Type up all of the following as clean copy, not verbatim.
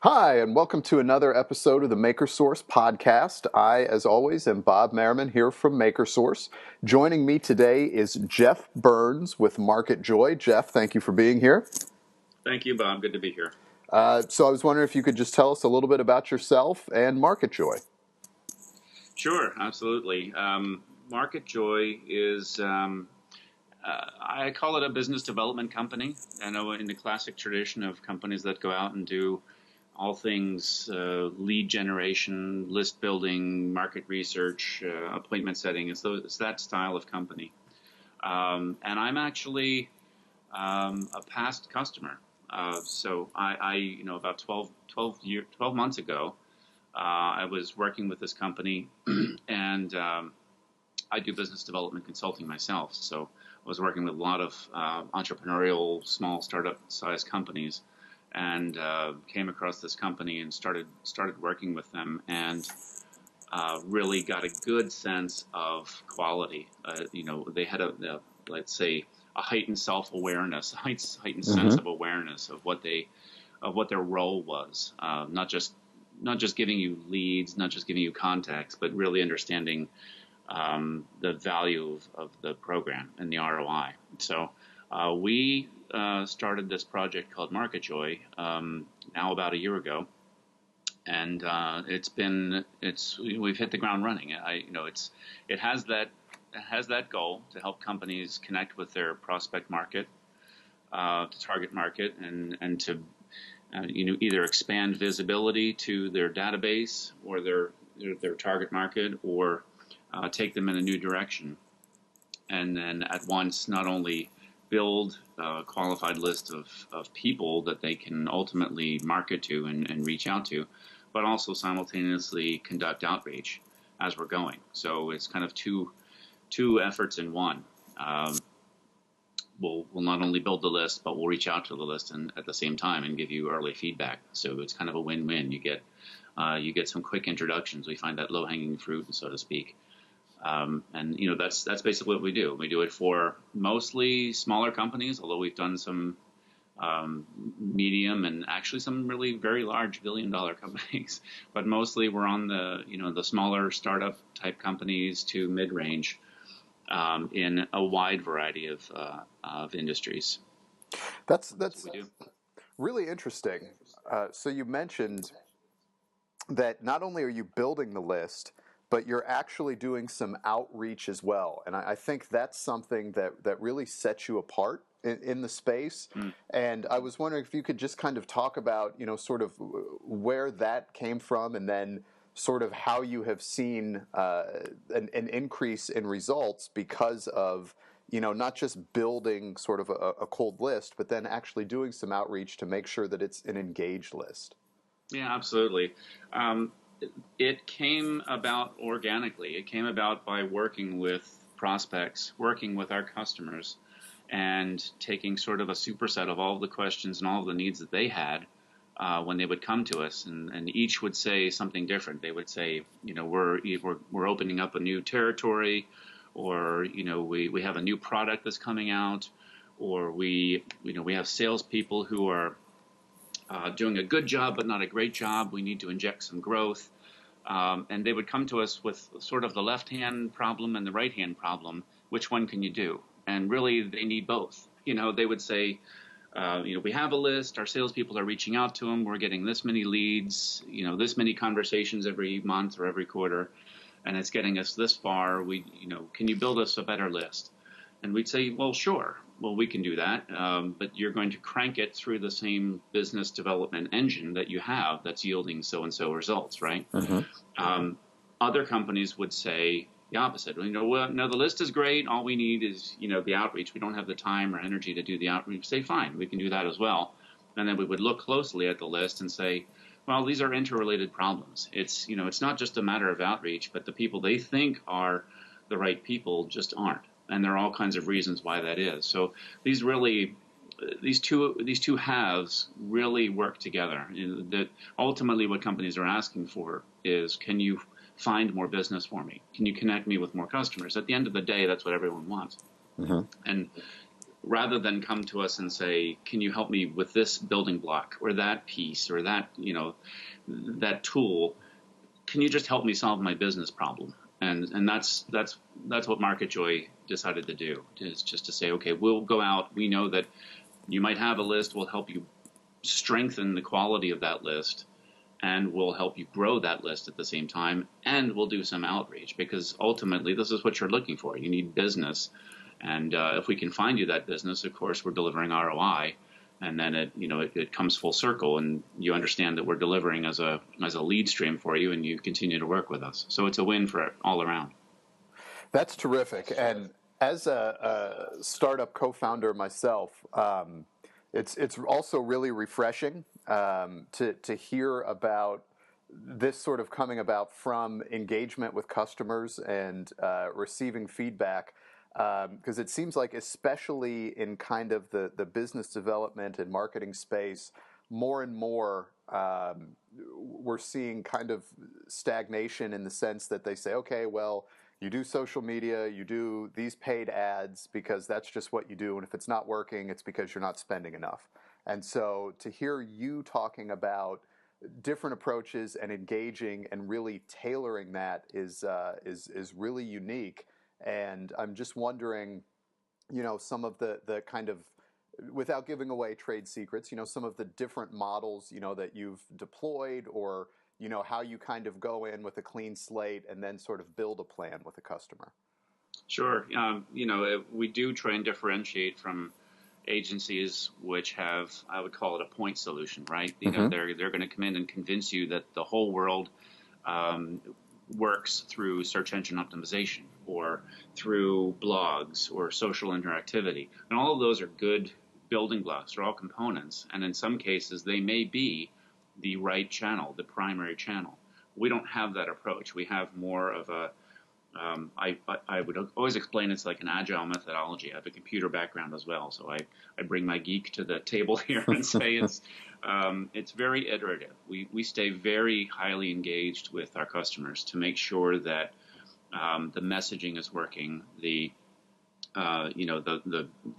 Hi, and welcome to another episode of the MakerSource Podcast. I, as always, am Bob Merriman here from MakerSource. Joining me today is Jeff Burns with MarketJoy. Jeff, thank you for being here. Thank you, Bob. Good to be here. So I was wondering if you could just tell us a little bit about yourself and MarketJoy. Sure, absolutely. MarketJoy is, I call it a business development company. I know in the classic tradition of companies that go out and do all things lead generation, list building, market research, appointment setting. It's that style of company. And I'm actually a past customer. So I about 12 months ago, I was working with this company, and I do business development consulting myself. So I was working with a lot of entrepreneurial, small startup-sized companies, and came across this company and started working with them, and really got a good sense of quality. They had let's say a heightened self-awareness, a heightened sense of awareness of what their role was. Not just giving you leads, not just giving you contacts, but really understanding the value of the program and the ROI. So we started this project called MarketJoy now about a year ago, and we've hit the ground running. It has that goal to help companies connect with their prospect market, to target market, and to either expand visibility to their database or their target market, or take them in a new direction, and then at once not only build a qualified list of people that they can ultimately market to and reach out to, but also simultaneously conduct outreach as we're going. So it's kind of two efforts in one. We'll not only build the list, but we'll reach out to the list and at the same time and give you early feedback. So it's kind of a win-win. You get some quick introductions. We find that low-hanging fruit, so to speak. And that's basically what we do. We do it for mostly smaller companies, although we've done some medium and actually some really very large billion-dollar companies. But mostly we're on the smaller startup type companies to mid-range, in a wide variety of industries. That's really interesting. So you mentioned that not only are you building the list, but you're actually doing some outreach as well. And I think that's something that really sets you apart in the space. And I was wondering if you could just kind of talk about, sort of where that came from, and then sort of how you have seen an increase in results because of, not just building sort of a cold list, but then actually doing some outreach to make sure that it's an engaged list. Yeah, absolutely. It came about organically. It came about by working with prospects, working with our customers, and taking sort of a superset of all of the questions and all of the needs that they had when they would come to us, and each would say something different. They would say, we're opening up a new territory, or we have a new product that's coming out, or we have salespeople who are doing a good job but not a great job. We need to inject some growth. And they would come to us with sort of the left-hand problem and the right-hand problem. Which one can you do? And really, they need both. They would say, we have a list. Our salespeople are reaching out to them. We're getting this many leads, this many conversations every month or every quarter, and it's getting us this far. Can you build us a better list? And we'd say, well, sure. Well, we can do that, but you're going to crank it through the same business development engine that you have that's yielding so-and-so results, right? Other companies would say the opposite. Well, no, the list is great. All we need is, the outreach. We don't have the time or energy to do the outreach. Say, fine, we can do that as well. And then we would look closely at the list and say, well, these are interrelated problems. It's not just a matter of outreach, but the people they think are the right people just aren't. And there are all kinds of reasons why that is. So these two halves really work together. That ultimately what companies are asking for is, can you find more business for me? Can you connect me with more customers? At the end of the day, that's what everyone wants. And rather than come to us and say, can you help me with this building block or that piece or that, that tool? Can you just help me solve my business problem? And that's what MarketJoy decided to do, is just to say, okay, we'll go out. We know that you might have a list. We'll help you strengthen the quality of that list, and we'll help you grow that list at the same time, and we'll do some outreach, because ultimately this is what you're looking for. You need business, and if we can find you that business, of course, we're delivering ROI, and then it comes full circle, and you understand that we're delivering as a lead stream for you, and you continue to work with us. So it's a win for all around. That's terrific. And as a startup co-founder myself, it's also really refreshing to hear about this sort of coming about from engagement with customers and receiving feedback, because it seems like, especially in kind of the business development and marketing space, more and more we're seeing kind of stagnation, in the sense that they say, okay, well, you do social media, you do these paid ads because that's just what you do. And if it's not working, it's because you're not spending enough. And so to hear you talking about different approaches and engaging and really tailoring that is really unique. And I'm just wondering, some of the kind of, without giving away trade secrets, some of the different models, that you've deployed, or how you kind of go in with a clean slate and then sort of build a plan with a customer. Sure. We do try and differentiate from agencies which have, I would call it, a point solution, right? They're going to come in and convince you that the whole world works through search engine optimization or through blogs or social interactivity. And all of those are good building blocks. They're all components. And in some cases, they may be the right channel, the primary channel. We don't have that approach. We have more of a, I would always explain it's like an agile methodology. I have a computer background as well, so I bring my geek to the table here and say it's very iterative. We stay very highly engaged with our customers to make sure that the messaging is working, the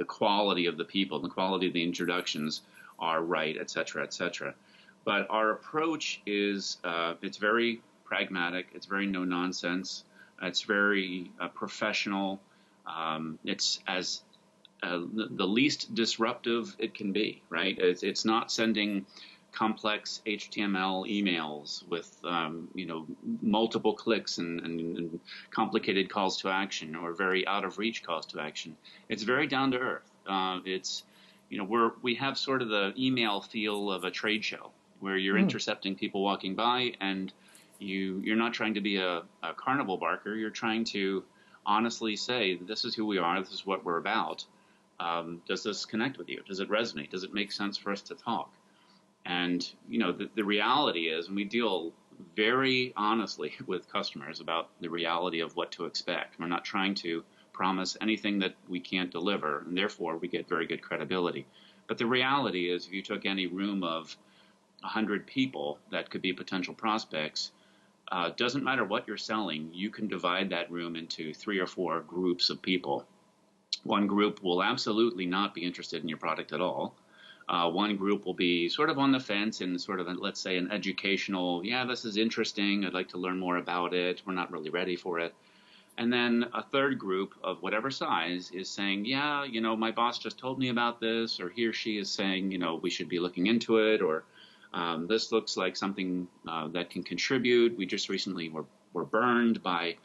quality of the people, the quality of the introductions are right, et cetera, et cetera. But our approach is, it's very pragmatic. It's very no nonsense. It's very professional. It's as the least disruptive it can be, right? It's not sending complex HTML emails with, multiple clicks and complicated calls to action, or very out of reach calls to action. It's very down to earth. We have sort of the email feel of a trade show, where you're intercepting people walking by, and you're not trying to be a carnival barker. You're trying to honestly say, this is who we are, this is what we're about. Does this connect with you? Does it resonate? Does it make sense for us to talk? And, the reality is, and we deal very honestly with customers about the reality of what to expect. We're not trying to promise anything that we can't deliver, and therefore we get very good credibility. But the reality is, if you took any room of 100 people that could be potential prospects, doesn't matter what you're selling, you can divide that room into 3 or 4 groups of people. One group will absolutely not be interested in your product at all. One group will be sort of on the fence and sort of, let's say, an educational, this is interesting, I'd like to learn more about it, we're not really ready for it. And then a third group of whatever size is saying, my boss just told me about this, or he or she is saying, we should be looking into it, or this looks like something that can contribute. We just recently were burned by,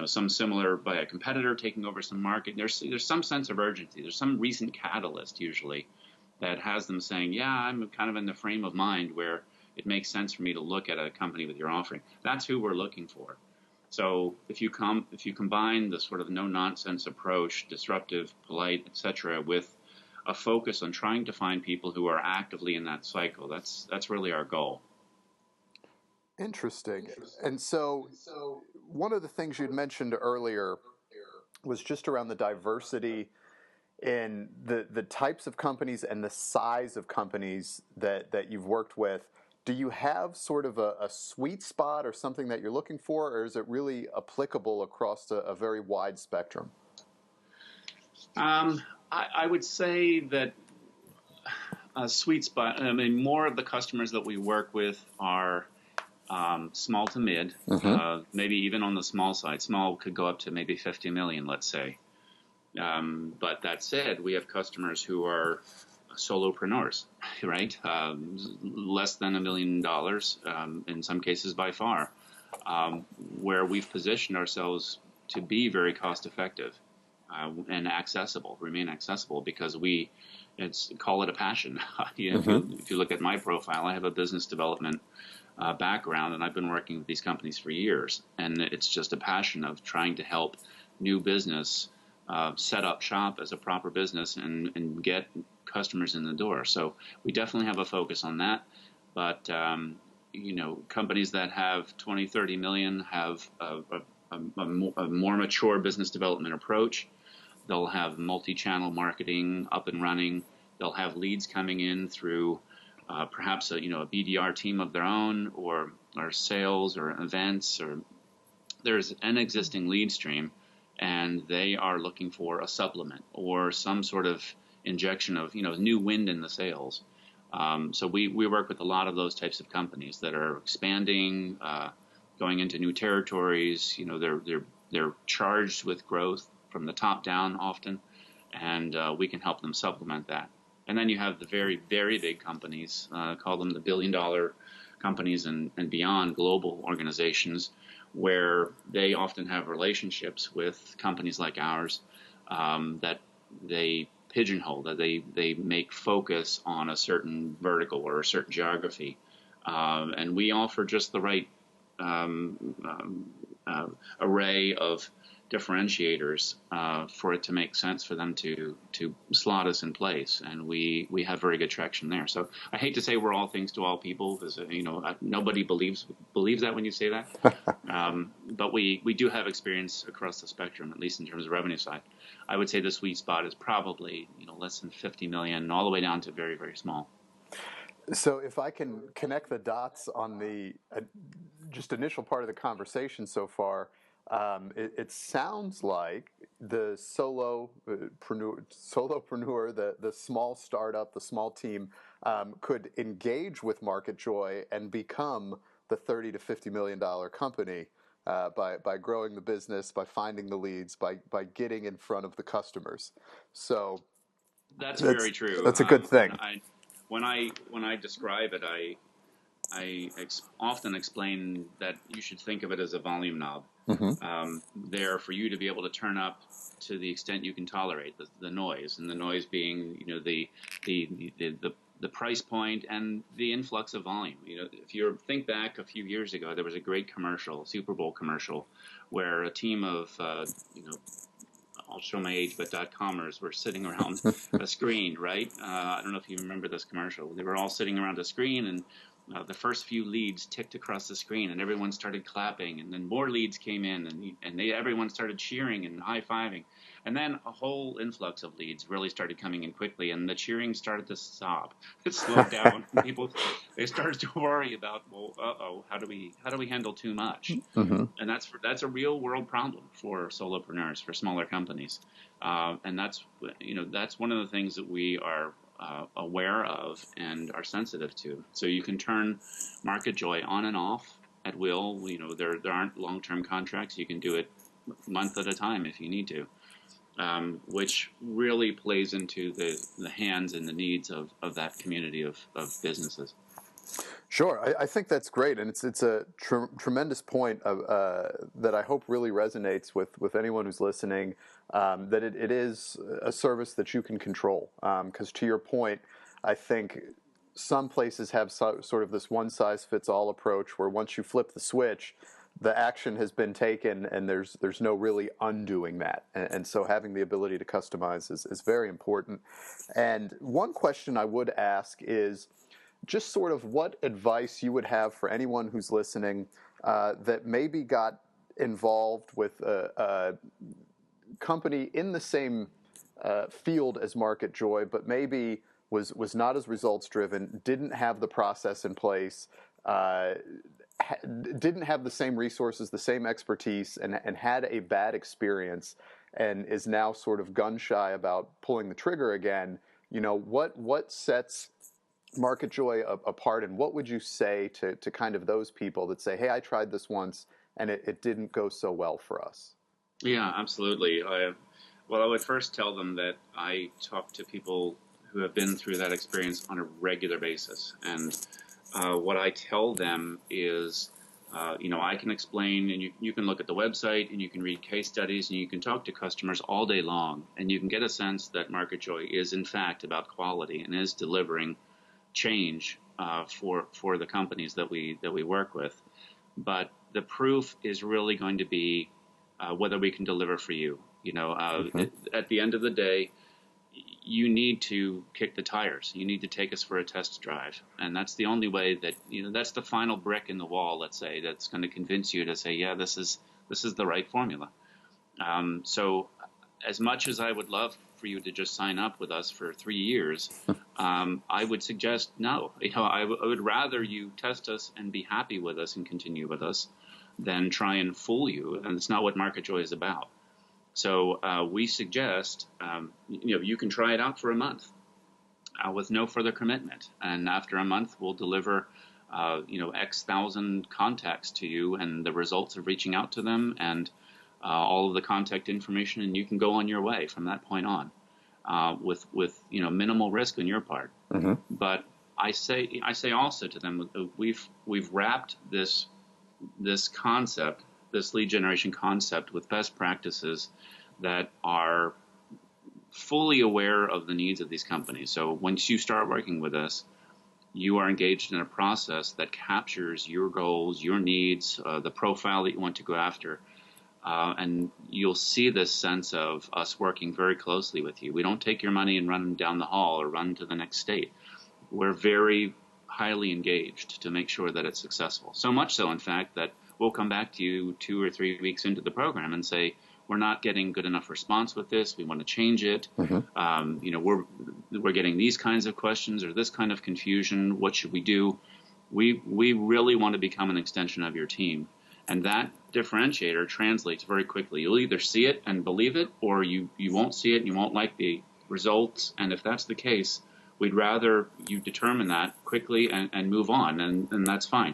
some similar, by a competitor taking over some market. There's some sense of urgency. There's some recent catalyst usually that has them saying, I'm kind of in the frame of mind where it makes sense for me to look at a company with your offering. That's who we're looking for. So if you combine the sort of no-nonsense approach, disruptive, polite, etc., with a focus on trying to find people who are actively in that cycle, that's really our goal. Interesting. And so one of the things you'd mentioned earlier was just around the diversity in the types of companies and the size of companies that you've worked with. Do you have sort of a sweet spot or something that you're looking for, or is it really applicable across a very wide spectrum? I would say that a sweet spot. I mean, more of the customers that we work with are small to mid, maybe even on the small side. Small could go up to maybe 50 million, let's say. But that said, we have customers who are solopreneurs, right? Less than $1 million, in some cases by far, where we've positioned ourselves to be very cost effective and accessible, remain accessible, because call it a passion. If you look at my profile, I have a business development background, and I've been working with these companies for years, and it's just a passion of trying to help new business set up shop as a proper business and get customers in the door. So we definitely have a focus on that. But, companies that have 20, 30 million have a more mature business development approach. They'll have multi-channel marketing up and running. They'll have leads coming in through perhaps a BDR team of their own, or sales or events, or there's an existing lead stream, and they are looking for a supplement or some sort of injection of new wind in the sales. So we work with a lot of those types of companies that are expanding, going into new territories. They're charged with growth from the top down often, and we can help them supplement that. And then you have the very, very big companies, call them the billion-dollar companies and beyond, global organizations, where they often have relationships with companies like ours that they pigeonhole, that they make focus on a certain vertical or a certain geography. And we offer just the right array of differentiators for it to make sense for them to slot us in place, and we have very good traction there. So I hate to say we're all things to all people, because nobody believes that when you say that. But we do have experience across the spectrum, at least in terms of revenue side. I would say the sweet spot is probably less than 50 million, all the way down to very, very small. So if I can connect the dots on the just initial part of the conversation so far, it sounds like the solopreneur, the small startup, the small team, could engage with MarketJoy and become the $30 to $50 million company by growing the business, by finding the leads, by getting in front of the customers. So that's very true. That's a good thing. When I describe it, I often explain that you should think of it as a volume knob. There for you to be able to turn up to the extent you can tolerate the noise, and the noise being the price point and the influx of volume. If you think back a few years ago, there was a great commercial, Super Bowl commercial, where a team of I'll show my age, but .comers were sitting around a screen, right? I don't know if you remember this commercial. They were all sitting around a screen, and the first few leads ticked across the screen, and everyone started clapping, and then more leads came in, and everyone started cheering and high-fiving. And then a whole influx of leads really started coming in quickly, and the cheering started to stop. It slowed down. They started to worry about, well, how do we handle too much? And that's a real world problem for solopreneurs, for smaller companies. And that's one of the things that we are aware of and are sensitive to. So you can turn MarketJoy on and off at will. There aren't long-term contracts. You can do it a month at a time if you need to, which really plays into the hands and the needs of that community of businesses. Sure, I think that's great, and it's a tremendous point that I hope really resonates with anyone who's listening. That it is a service that you can control. Because to your point, I think some places have sort of this one-size-fits-all approach, where once you flip the switch, the action has been taken, and there's no really undoing that. And so having the ability to customize is very important. And one question I would ask is just sort of what advice you would have for anyone who's listening that maybe got involved with a company in the same field as MarketJoy, but maybe was not as results driven, didn't have the process in place, didn't have the same resources, the same expertise, and had a bad experience. and is now sort of gun shy about pulling the trigger again, what sets MarketJoy apart, and what would you say to kind of those people that say, hey, I tried this once and it didn't go so well for us? Yeah, absolutely. Well, I would first tell them that I talk to people who have been through that experience on a regular basis. And what I tell them is, I can explain, and you can look at the website, and you can read case studies, and you can talk to customers all day long, and you can get a sense that MarketJoy is, in fact, about quality and is delivering change for the companies that we work with. But the proof is really going to be whether we can deliver for you. At the end of the day, you need to kick the tires. You need to take us for a test drive. And that's the only way that, that's the final brick in the wall, let's say, that's going to convince you to say, yeah, this is the right formula. So as much as I would love for you to just sign up with us for 3 years, I would suggest no. I would rather you test us and be happy with us and continue with us than try and fool you. And it's not what MarketJoy is about. So we suggest, you can try it out for a month with no further commitment. And after a month, we'll deliver, X thousand contacts to you and the results of reaching out to them and all of the contact information. And you can go on your way from that point on with minimal risk on your part. Mm-hmm. But I say also to them, we've wrapped this concept, this lead generation concept, with best practices that are fully aware of the needs of these companies. So once you start working with us, you are engaged in a process that captures your goals, your needs, the profile that you want to go after. And you'll see this sense of us working very closely with you. We don't take your money and run down the hall or run to the next state. We're very highly engaged to make sure that it's successful. So much so, in fact, that we'll come back to you 2 or 3 weeks into the program and say, we're not getting good enough response with this. We want to change it. Mm-hmm. We're getting these kinds of questions or this kind of confusion. What should we do? We really want to become an extension of your team. And that differentiator translates very quickly. You'll either see it and believe it, or you won't see it and you won't like the results. And if that's the case, we'd rather you determine that quickly and move on, and that's fine.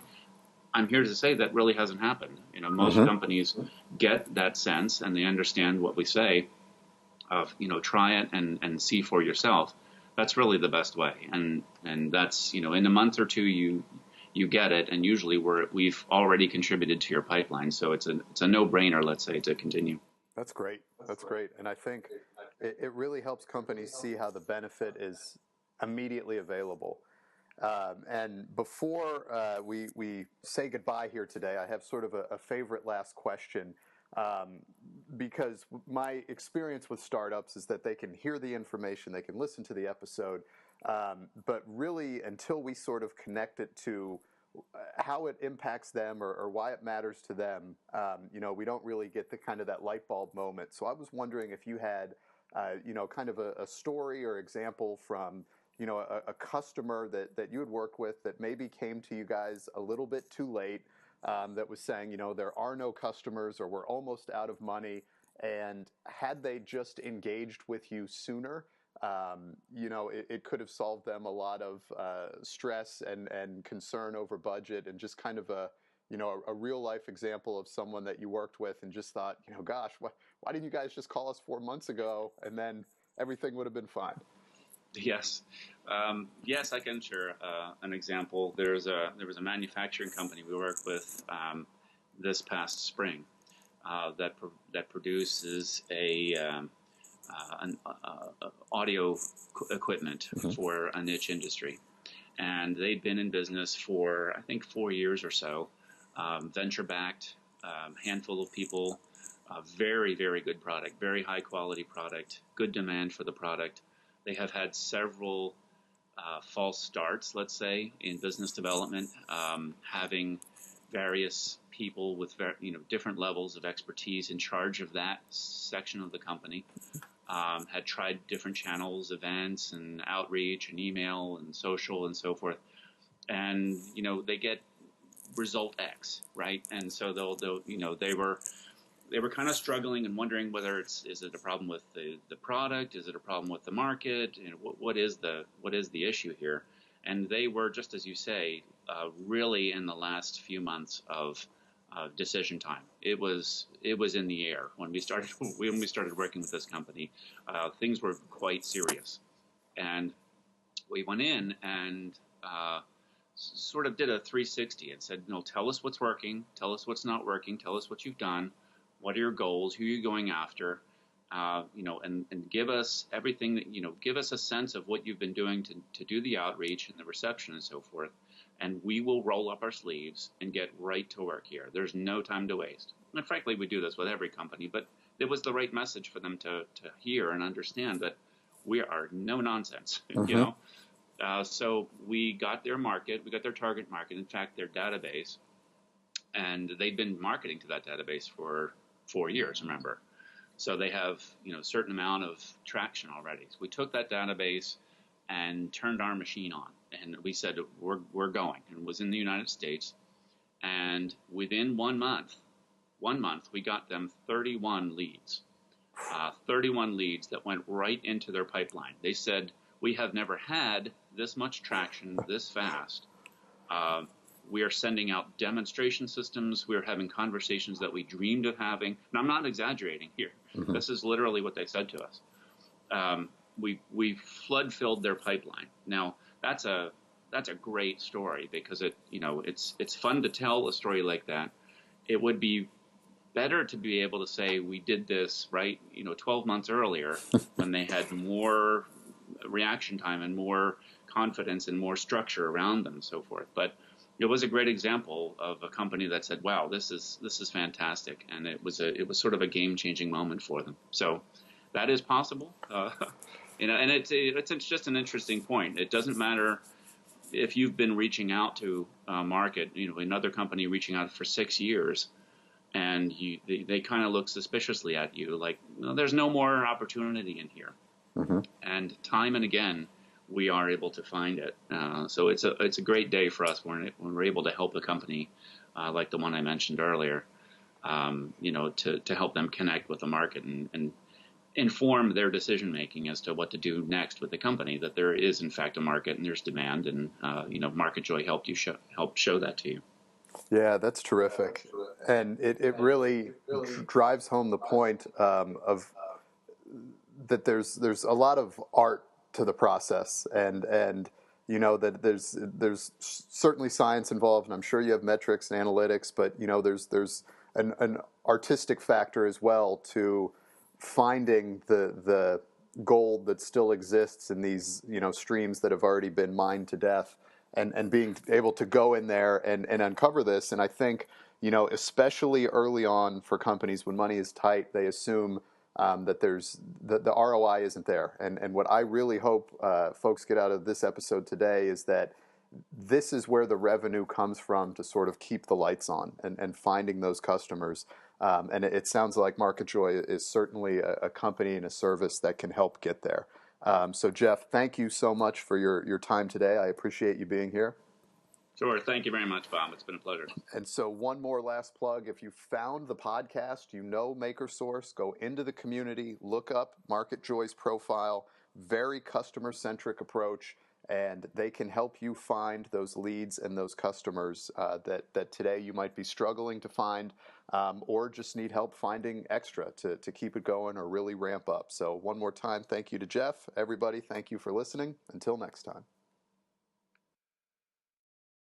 I'm here to say that really hasn't happened. Most mm-hmm. companies get that sense and they understand what we say of, try it and see for yourself. That's really the best way. And that's, in a month or two, you get it. And usually we've already contributed to your pipeline. So it's a no-brainer, let's say, to continue. That's great. That's great. And I think it really helps companies see how the benefit is immediately available. And before we say goodbye here today, I have sort of a favorite last question, because my experience with startups is that they can hear the information, they can listen to the episode, but really until we sort of connect it to how it impacts them or why it matters to them, we don't really get the kind of that light bulb moment. So I was wondering if you had, kind of a story or example from a customer that you had worked with that maybe came to you guys a little bit too late, that was saying, there are no customers or we're almost out of money. And had they just engaged with you sooner, it could have solved them a lot of stress and concern over budget, and just kind of a real life example of someone that you worked with and just thought, gosh, why didn't you guys just call us 4 months ago and then everything would have been fine? Yes. Yes, I can share an example. There was a manufacturing company we worked with this past spring that produces an audio equipment mm-hmm. for a niche industry. And they'd been in business for, I think, 4 years or so, venture-backed, handful of people, very, very good product, very high-quality product, good demand for the product. They have had several false starts, let's say, in business development, having various people with different levels of expertise in charge of that section of the company, had tried different channels, events, and outreach, and email, and social, and so forth, and they get result X, right? And so they'll they were they were kind of struggling and wondering whether is it a problem with the product, is it a problem with the market, what is the issue here? And they were, just as you say, really in the last few months of decision time. It was in the air when we started working with this company. Things were quite serious, and we went in and sort of did a 360 and said, no, tell us what's working, tell us what's not working, tell us what you've done, what are your goals, who are you going after, and give us everything that, give us a sense of what you've been doing to do the outreach and the reception and so forth. And we will roll up our sleeves and get right to work here. There's no time to waste. And frankly, we do this with every company, but it was the right message for them to hear and understand that we are no nonsense, So we got their market, we got their target market, in fact, their database, and they'd been marketing to that database for 4 years, remember. So they have, a certain amount of traction already. So we took that database and turned our machine on, and we said, we're going, and it was in the United States. And within 1 month, we got them 31 leads, 31 leads that went right into their pipeline. They said, we have never had this much traction this fast. We are sending out demonstration systems. We are having conversations that we dreamed of having. And I'm not exaggerating here. Mm-hmm. This is literally what they said to us. We flood-filled their pipeline. Now, that's a great story because it's fun to tell a story like that. It would be better to be able to say we did this 12 months earlier when they had more reaction time and more confidence and more structure around them and so forth. But it was a great example of a company that said, wow, this is fantastic. And it was sort of a game-changing moment for them. So that is possible. And it's just an interesting point. It doesn't matter if you've been reaching out to market, another company reaching out for 6 years, and they kind of look suspiciously at you like, there's no more opportunity in here. Mm-hmm. And time and again, we are able to find it. So it's a great day for us when we're able to help a company like the one I mentioned earlier, to help them connect with the market and inform their decision making as to what to do next with the company. That there is in fact a market and there's demand, and MarketJoy helped show that to you. Yeah, that's terrific, and it really drives home the point of that there's a lot of art to the process, and that there's certainly science involved, and I'm sure you have metrics and analytics, but there's an artistic factor as well to finding the gold that still exists in these streams that have already been mined to death, and being able to go in there and uncover this. And I think especially early on for companies when money is tight, they assume that there's the ROI isn't there. And what I really hope folks get out of this episode today is that this is where the revenue comes from to sort of keep the lights on and finding those customers. And it sounds like MarketJoy is certainly a company and a service that can help get there. So Jeff, thank you so much for your time today. I appreciate you being here. Sure. Thank you very much, Bob. It's been a pleasure. And so one more last plug. If you found the podcast, MakerSource, go into the community, look up MarketJoy's profile, very customer-centric approach, and they can help you find those leads and those customers that today you might be struggling to find, or just need help finding extra to keep it going or really ramp up. So one more time, thank you to Jeff. Everybody, thank you for listening. Until next time.